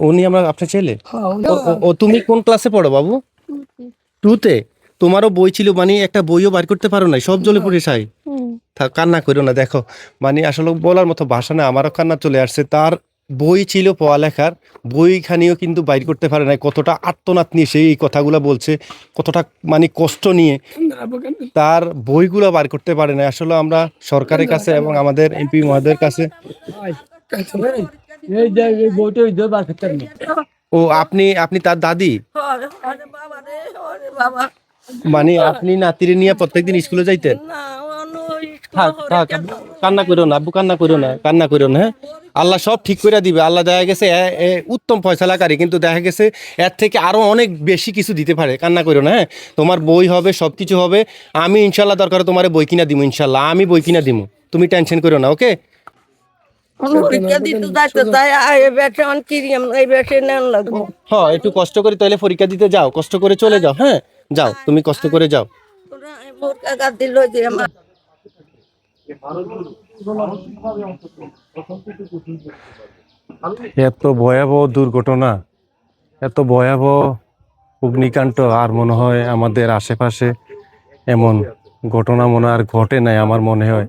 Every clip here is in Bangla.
উনি আমার আপনার ছেলে? হ্যাঁ, ও তুমি কোন ক্লাসে পড়ো বাবু? 2-তে? তোমারও বই ছিল, মানে একটা বইও বার করতে পারো না, সব জ্বলে পড়ে ছাই। কান্না করো না, দেখো মানে আসলে বলার মতো ভাষা না, আমারও কান্না চলে আসছে। তার বই ছিল পড়ালেখার, বইখানিও কিন্তু বাইর করতে পারে না। কতটা আর্তনাদ নিয়ে সেই এই কথাগুলো বলছে, কতটা মানে কষ্ট নিয়ে তার বইগুলো বার করতে পারে না। আসলে আমরা সরকারের কাছে এবং আমাদের এমপি মহোদয়ের কাছে। ও আপনি আপনি তার দাদি? মানে আপনি নাতিরে নিয়ে প্রত্যেকদিন স্কুলে যাইতেন? থাক থাক, কান্না করো না আব্বু, কান্না করো না, কান্না করো না, হ্যাঁ? আল্লাহ সব ঠিক করে দিবে। আল্লাহ দেখা গেছে উত্তম ফয়সালাকারী, কিন্তু দেখা গেছে এর থেকে আরো অনেক বেশি কিছু দিতে পারে। কান্না করো না, হ্যাঁ? তোমার বই হবে, সবকিছু হবে। আমি ইনশাল্লাহ দরকার তোমার বই কিনা দিব, ইনশাল্লাহ আমি বই কিনা দিব, তুমি টেনশন করো না, ওকে? হ্যাঁ, একটু কষ্ট করে তাহলে পরীক্ষা দিতে যাও, কষ্ট করে চলে যাও, হ্যাঁ? যাও, তুমি কষ্ট করে যাও। এত ভয়াবহ দুর্ঘটনা, এত ভয়াবহ অগ্নিকাণ্ড আর মনে হয় আমাদের আশেপাশে এমন ঘটনা মনে আর ঘটে নাই আমার মনে হয়।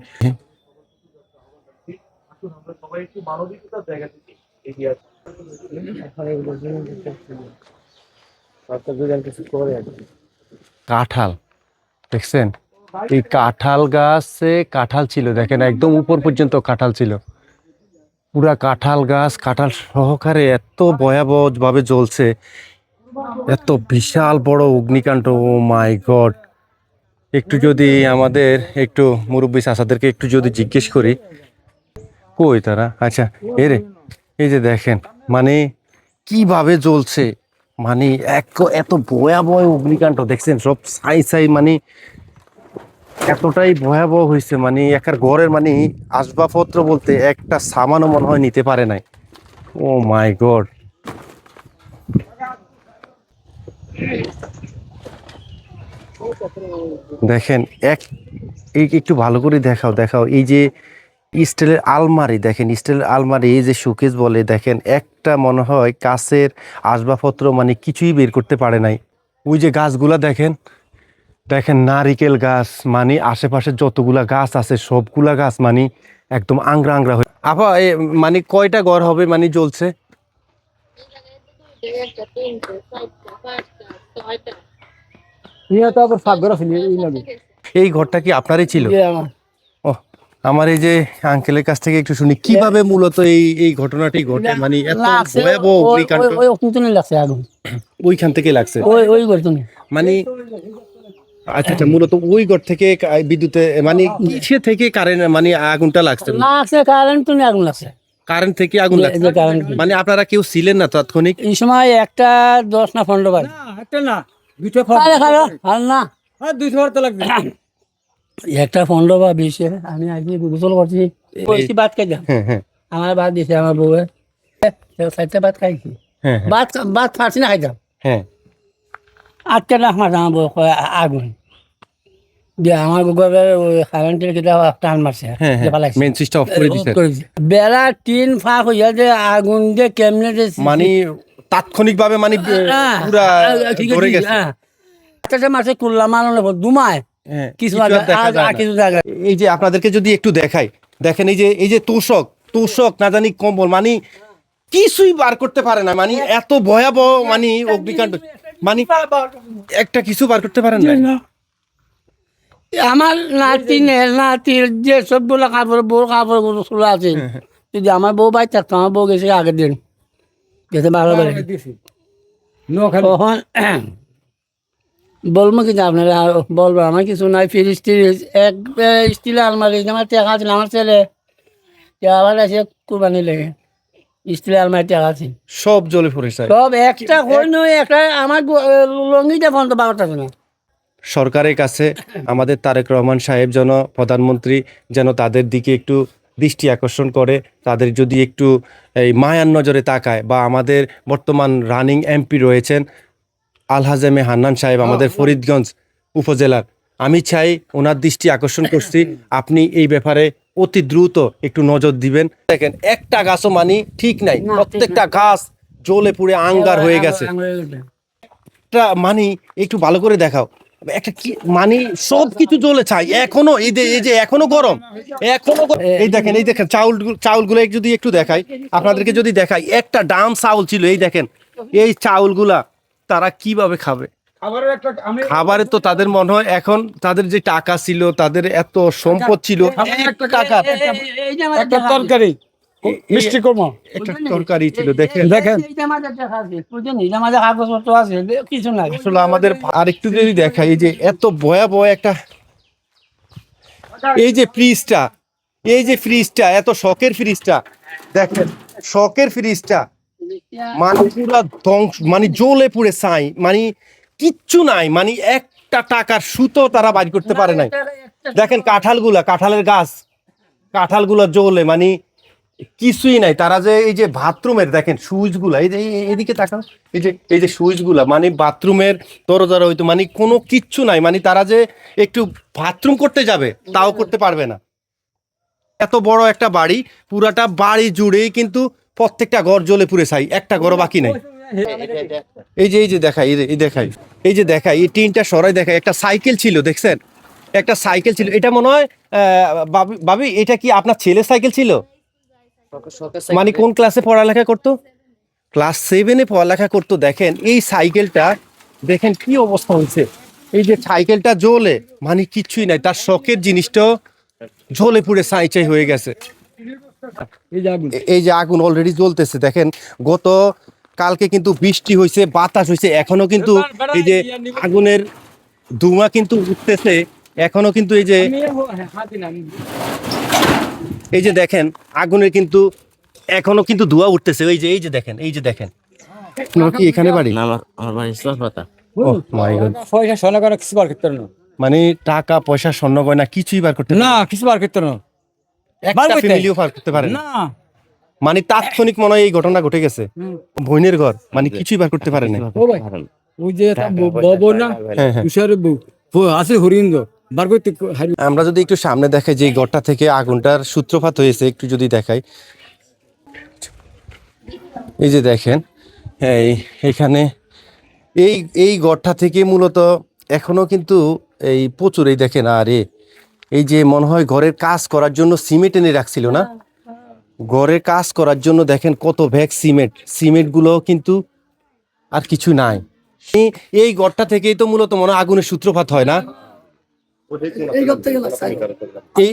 কাঁঠাল দেখছেন? এই কাঁঠাল গাছে কাঁঠাল ছিল, দেখেন একদম উপর পর্যন্ত কাঁঠাল ছিল, পুরা কাঁঠাল গাছ কাঁঠাল সহকারে এত ভয়াবহ ভাবে জ্বলছে, এত বিশাল বড় অগ্নিকাণ্ড। ও মাই গড! একটু যদি আমাদের একটু মুরব্বী চাচাদেরকে একটু যদি জিজ্ঞেস করি, কই তারা? আচ্ছা, এরে এই যে দেখেন মানে কিভাবে জ্বলছে, মানে এত ভয়াবহ অগ্নিকাণ্ড দেখছেন, সব ছাই ছাই, মানে এতটাই ভয়াবহ হয়েছে, মানে একার ঘরের মানে আসবাবপত্র বলতে একটা সামানও মনে হয় নিতে পারে নাই। ও মাই গড! দেখেন এই একটু ভালো করে দেখাও দেখাও, এই যে স্টিলের আলমারি, দেখেন স্টিলের আলমারি, এই যে শোকেস বলে, দেখেন একটা মনে হয় কাছের আসবাবপত্র মানে কিছুই বের করতে পারে নাই। ওই যে গাছগুলা দেখেন, দেখেন নারিকেল গাছ, মানে আশেপাশে যতগুলা গাছ আছে সবগুলা গাছ মানে একদম আংরা আংরা হয়ে। আপা মানে কয়টা ঘর হবে মানে জ্বলছে? এই ঘরটা কি আপনারই ছিল? ও, আমার এই যে আঙ্কেলের কাছ থেকে একটু শুনি কিভাবে মূলত এই ঘটনাটি ঘটে, মানে এত ভয়াবহ অগ্নিকাণ্ড। ওইখান থেকে লাগছে মানে? আচ্ছা আচ্ছা, মূলত ওই ঘর থেকে বিদ্যুতে মানে কিসে থেকে কারেন্ট মানে আগুনটা লাগছে? কারেন্ট আগুন লাগছে, কারেন্ট থেকে আগুন লাগছে। মানে আপনারা কেউ ছিলেন না তাৎক্ষণিক? এই সময় 1:10 না 15 বাজে। একটা না, দুটো না, 2 লাগবে। 1:15 বা 20 আমি আজকে গোসল করছি, ভাত খাইতাম। আমার ভাত দিছে আমার বউয়ে, 4টা ভাত খাইছি। ভাত ফাটছি না খাইতাম। 8টা না মাস আমার বউ আগুন দিয়ে আমার কারেন্টের টান মারছে, মেইন সুইচটা অফ করে দিয়েছে। বেলা 3 ফাঁক হইয়া যে আগুন দিয়ে কেমনে মানে তাৎক্ষণিক ভাবে মানে পুরা ধরে গেছে। মাসে কুল্লা মারলে দুমায় কিছু এই যে আপনাদেরকে যদি একটু দেখাই, দেখেন এই যে তোষক না জানি কম্বল, মানে কিছুই বার করতে পারে না, মানে এত ভয়াবহ মানে অগ্নিকাণ্ড, মানে একটা কিছু বার করতে পারেন না। আমার নাতির যে সবগুলো কাপড় চুলা আছে, যদি আমার বউ বাই থাকতো, আমার বউ গেছে আগের দিন গেছে ভালো করে। তখন বলবো কিন্তু আপনারা বলবো, আমার কিছু নাই, ফ্রিজ টিরিজ এক স্টিলের আলমারি আমার টেকা ছিল, আমার ছেলে আবার আছে কুরবানি লেগে স্টিলের আলমারি টেকা আছে, সব জ্বলে পড়েছে, সব একটা কই নয়, একটা আমার লঙ্গিটা বন্ধ বারোটা না। সরকারের কাছে আমাদের তারেক রহমান সাহেব যেন, প্রধানমন্ত্রী যেন তাদের দিকে একটু দৃষ্টি আকর্ষণ করে, তাদের যদি একটু এই মায়ার নজরে তাকায়, বা আমাদের বর্তমান রানিং এমপি রয়েছেন আলহাজ এম এ হান্নান সাহেব আমাদের ফরিদগঞ্জ উপজেলার, আমি চাই ওনার দৃষ্টি আকর্ষণ করছি, আপনি এই ব্যাপারে অতি দ্রুত একটু নজর দিবেন। দেখেন একটা গাছও মানে ঠিক নাই, প্রত্যেকটা গাছ জ্বলে পুড়ে আঙ্গার হয়ে গেছে। একটা মানে একটু ভালো করে দেখাও, একটা কি মানে সবকিছু জ্বলে ছাই এখনো, এই যে এখনো গরম, এই দেখেন চাউলগুলো যদি একটু দেখাই আপনাদেরকে, যদি দেখাই একটা ডাম চাউল ছিল, এই দেখেন এই চাউলগুলা তারা কিভাবে খাবে? খাবারে তো তাদের মনে হয় এখন তাদের যে টাকা ছিল, তাদের এত সম্পদ ছিল, টাকা একটা তরকারি মিষ্টি কর্মা একটা তরকারি ছিল, দেখেন কিছু নাই। আসলে আমাদের আর একটু যদি দেখাই, এই যে এত ভয়াবহ একটা, এই যে ফ্রিজটা এত শখের ফ্রিজটা, দেখেন শখের ফ্রিজটা মানে পুরা ধ্বংস, মানে জ্বলে পুড়ে ছাই, মানে কিচ্ছু নাই, মানে একটা টাকার সুতো তারা বাইর করতে পারে নাই। দেখেন কাঁঠালের গাছ, কাঁঠালগুলা জ্বলে মানে কিছুই নাই। তারা যে এই যে বাথরুমের দেখেন সুইচগুলা, এই যে এদিকে তাকাও, এই যে সুইচগুলা মানে বাথরুমের দরজারা হইতো, মানে কোনো কিচ্ছু নাই, মানে তারা যে একটু বাথরুম করতে যাবে তাও করতে পারবে না। এত বড় একটা বাড়ি, পুরাটা বাড়ি জুড়েই কিন্তু প্রত্যেকটা ঘর জ্বলে পুড়ে ছাই, একটা ঘর বাকি নাই। এই যে দেখাই, এই যে দেখাই এই টিনটা সরাই দেখাই, একটা সাইকেল ছিল দেখছেন, একটা সাইকেল ছিল, এটা মনে হয় বাবি এটা কি আপনার ছেলের সাইকেল ছিল? মানে কোন ক্লাসে পড়ালেখা করতো? ক্লাস 7-এ পড়ালেখা করতো। দেখেন এই সাইকেলটা, দেখেন কি অবস্থা হয়েছে, এই যে সাইকেলটা জ্বলে মানে কিচ্ছুই নাই, তার শখের জিনিসটাও জ্বলে পুড়ে ছাই হয়ে গেছে। এই যে আগুন অলরেডি জ্বলতেছে, দেখেন গত কালকে কিন্তু বৃষ্টি হয়েছে, বাতাস হয়েছে, এখনো কিন্তু এই যে আগুনের ধোঁয়া কিন্তু উঠতেছে, এখনো কিন্তু এই যে দেখেন আগুনের কিন্তু এখনো কিন্তু ধোঁয়া উঠতেছে। এই যে দেখেন আপনার কি এখানে বাড়ি? না, আমার বাড়ি ইসলামপাতা। ওহ মাই গড, পয়সা সোনা করে কিছু বার করতে না, মানে টাকা পয়সা স্বর্ণ গয়না কিছুই বার করতে না কিছু বার করতে না, একটা ফ্যামিলিও বার করতে পারে না। না মানে তাৎক্ষণিক মনে হয় এই ঘটনা ঘটে গেছে, বোনের ঘর মানে কিছুই বার করতে পারে না। ও ভাই ওই যে বউ না হ্যাঁ হ্যাঁ, তুষারের বউ আছে হরিন্দ বার করতে আমরা যদি একটু সামনে দেখাই যে ঘরটা থেকে আগুনটার সূত্রপাত হয়েছে, একটু যদি দেখাই, এই যে দেখেন এইখানে এই ঘরটা থেকে মূলত এখনো কিন্তু এই প্রচুর, এই দেখেন আরে এই যে মনে হয় ঘরের কাজ করার জন্য সিমেন্ট এনে রাখছিল না, ঘরের কাজ করার জন্য দেখেন কত ব্যাগ সিমেন্ট গুলো কিন্তু আর কিছু নাই। এই ঘরটা থেকেই তো মূলত মনে হয় আগুনের সূত্রপাত হয় না?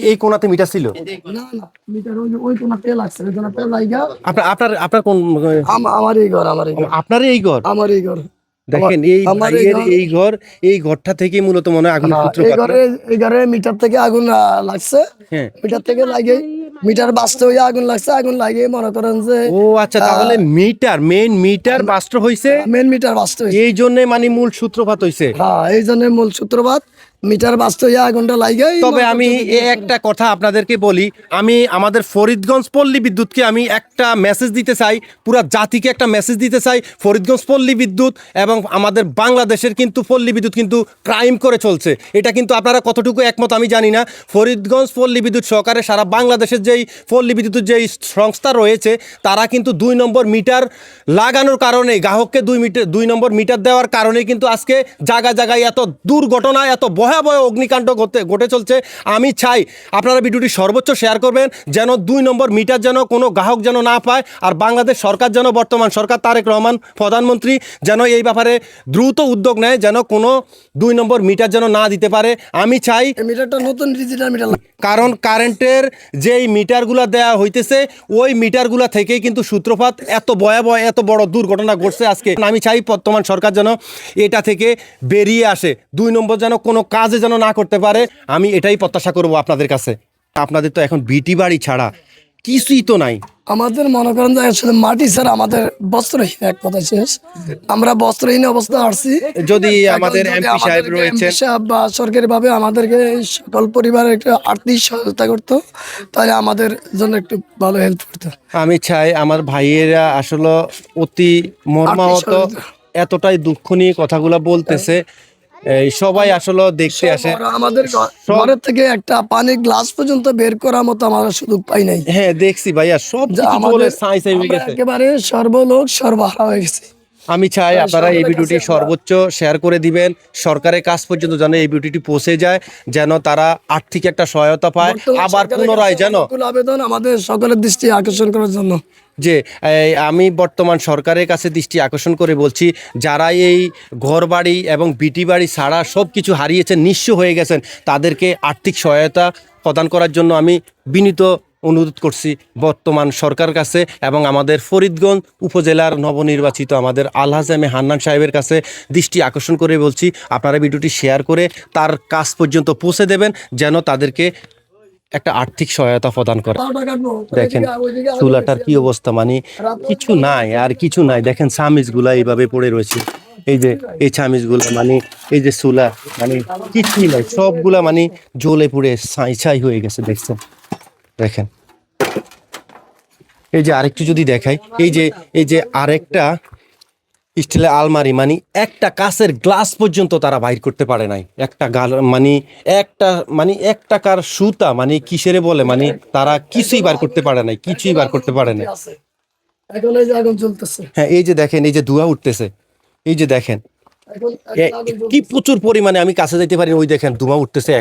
এই কোনাতে মিটার ছিল? আপনার কোন? আপনার এই ঘর? দেখেন এই ঘরটা থেকে মূলত মনে হয় আগুনের সূত্রপাত। এই ঘরে মিটার থেকে আগুন লাগছে, হ্যাঁ মিটার থেকে লাগে, মিটার বাস্ট হয়ে আগুন লাগছে, আগুন লাগে মনে করেন যে ও আচ্ছা, তাহলে মেইন মিটার বাস্ট হইছে, মেন মিটার বাস্ট হয়েছে, এই জন্য মানে মূল সূত্রপাত হইছে। হ্যাঁ এই জন্য মূল সূত্রপাত, মিটার বাস্ট হয়ে আগুনটা লাগে। তবে আমি একটা কথা আপনাদেরকে বলি, আমি আমাদের ফরিদগঞ্জ পল্লী বিদ্যুৎকে আমি একটা মেসেজ দিতে চাই, পুরা জাতিকে একটা মেসেজ দিতে চাই। ফরিদগঞ্জ পল্লী বিদ্যুৎ এবং আমাদের বাংলাদেশের কিন্তু পল্লী বিদ্যুৎ কিন্তু ক্রাইম করে চলছে, এটা কিন্তু আপনারা কতটুকু একমত আমি জানি না। ফরিদগঞ্জ পল্লী বিদ্যুৎ সহকারে সারা বাংলাদেশের যেই পল্লী বিদ্যুতের যেই সংস্থা রয়েছে, তারা কিন্তু 2 নম্বর মিটার লাগানোর কারণে, গ্রাহককে 2 নম্বর মিটার দেওয়ার কারণে কিন্তু আজকে জায়গায় এত দুর্ঘটনা, এত ভয়াবহ অগ্নিকাণ্ড ঘটে চলছে। আমি চাই আপনারা ভিডিওটি সর্বোচ্চ শেয়ার করবেন, যেন 2 নম্বর মিটার যেন কোনো গ্রাহক যেন না পায়, আর বাংলাদেশ সরকার যেন, বর্তমান সরকার তারেক রহমান প্রধানমন্ত্রী যেন এই ব্যাপারে দ্রুত উদ্যোগ নেয়, যেন কোনো 2 নম্বর মিটার যেন না দিতে পারে। আমি চাই মিটারটা নতুন ডিজিটাল মিটার, কারণ কারেন্টের যেই মিটারগুলো দেয়া হইতেছে ওই মিটারগুলো থেকেই কিন্তু সূত্রপাত, এত ভয়াবহ এত বড় দুর্ঘটনা ঘটছে আজকে। আমি চাই বর্তমান সরকার যেন এটা থেকে বেরিয়ে আসে, 2 নম্বর যেন কোনো কাজে যেন না করতে পারে। আমি এটাই প্রত্যাশা করব আপনাদের কাছে। আপনাদের তো এখন বিটি বাড়ি ছাড়া কিছুই তো নাই। আমাদের মনে করেন যে আসলে মাটি ছাড়া আমাদের বস্ত্রহীন, এক কথা শেষ, আমরা বস্ত্রহীন অবস্থা আসছি। যদি আমাদের এমপি সাহেব রয়েছেন বা সরকারি ভাবে আমাদেরকে সকল পরিবারের একটু আর্থিক সহায়তা করতো, তাহলে আমাদের জন্য একটু ভালো হেল্প করতো। আমি চাই আমার ভাইয়েরা আসলে অতি মর্মাহত, এতটাই দুঃখ নিয়ে কথাগুলো বলতেছে, এই সবাই আসলে দেখতে আসে। আমাদের ঘরের থেকে একটা পানির গ্লাস পর্যন্ত বের করার মতো আমরা সুযোগ পাই নাই। হ্যাঁ দেখছি ভাইয়া, সব যা কিছু আমাদের বলে ছাই ছাই হয়ে আমরা গেছে। একেবারে সর্বলোক সর্বহারা হয়ে গেছে। আমি চাই আপনারা এই সরকারের ভিডিওটি কাছে সর্বোচ্চ শেয়ার করে দিবেন, সরকারের কাছ পর্যন্ত যেন এই ভিডিওটি পৌঁছে যায়, যেন তারা আর্থিক একটা সহায়তা পায়, বর্তমান আবার সরকারের পুনরায় কাছে যেন অনুকূল আবেদন আমাদের সকলের দৃষ্টি আকর্ষণ করার জন্য। যে আমি বর্তমান সরকারের কাছে দৃষ্টি আকর্ষণ করে বলছি, যারা এই ঘরবাড়ি এবং বিটি বাড়ি ছাড়া সব কিছু হারিয়েছেন, নিঃস্ব হয়ে গেছেন, তাদেরকে আর্থিক সহায়তা প্রদান করার জন্য আমি বিনীত অনুরোধ করছি বর্তমান সরকার কাছে এবং আমাদের ফরিদগঞ্জ উপজেলার নবনির্বাচিত আমাদের আলহাজ এম এ হান্নান সাহেবের কাছে দৃষ্টি আকর্ষণ করে বলছি, আপনারা ভিডিওটি শেয়ার করে তার কাছ পর্যন্ত পৌঁছে দেবেন, যেন তাদেরকে একটা আর্থিক সহায়তা প্রদান করে। দেখেন চুলাটার কি অবস্থা, মানে কিছু নাই আর কিছু নাই। দেখেন চামিচগুলা এইভাবে পড়ে রয়েছে, এই যে এই চামিচগুলা, মানে এই যে চুলা, মানে কিছুই নাই, সবগুলা মানে জ্বলে পুড়ে ছাই ছাই হয়ে গেছে। দেখছেন, দেখেন এই যে আরেকটু যদি দেখাই, এই যে আরেকটা স্টিলের আলমারি, মানে একটা কাঁচের গ্লাস পর্যন্ত তারা বাইর করতে পারে নাই। একটা মানে এক টাকার সুতা, মানে কিসেরে বলে, মানে তারা কিছুই বার করতে পারে নাই, কিছুই বার করতে পারে নাই। এখন এই যে আগুন চলতেছে, হ্যাঁ এই যে দেখেন, এই যে ধোঁয়া উঠতেছে, এই যে দেখেন এখন আগুন কি প্রচুর পরিমাণে, আমি কাছে যাইতে পারি, ওই দেখেন ধোঁয়া উঠতেছে,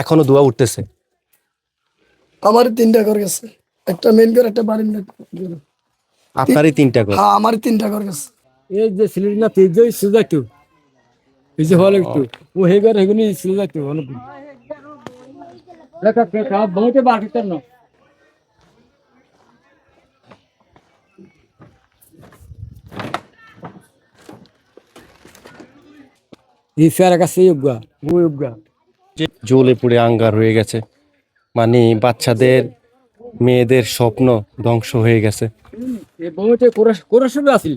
এখনো ধোঁয়া উঠতেছে। আমার 3টা ঘর গেছে, একটা মেন ঘর, একটা বারিন্দা। আপনারই 3টা ঘর? হ্যাঁ, আমার 3টা ঘর গেছে। এই যে সিলিন্ডার না তেজ সুজাইতো এই যে হল একটু ও হেগার হেগুনি সুজাইতো অনেক লেখা কা বহুতে বাকিতে না এই ফেরা কাছে ইউগা ইউগা জ্বলে পুড়ে আঙ্গার হয়ে গেছে, মানে বাচ্চাদের মেয়েদের স্বপ্ন ধ্বংস হয়ে গেছে। এই বহুতে কোরস কোরস আসিল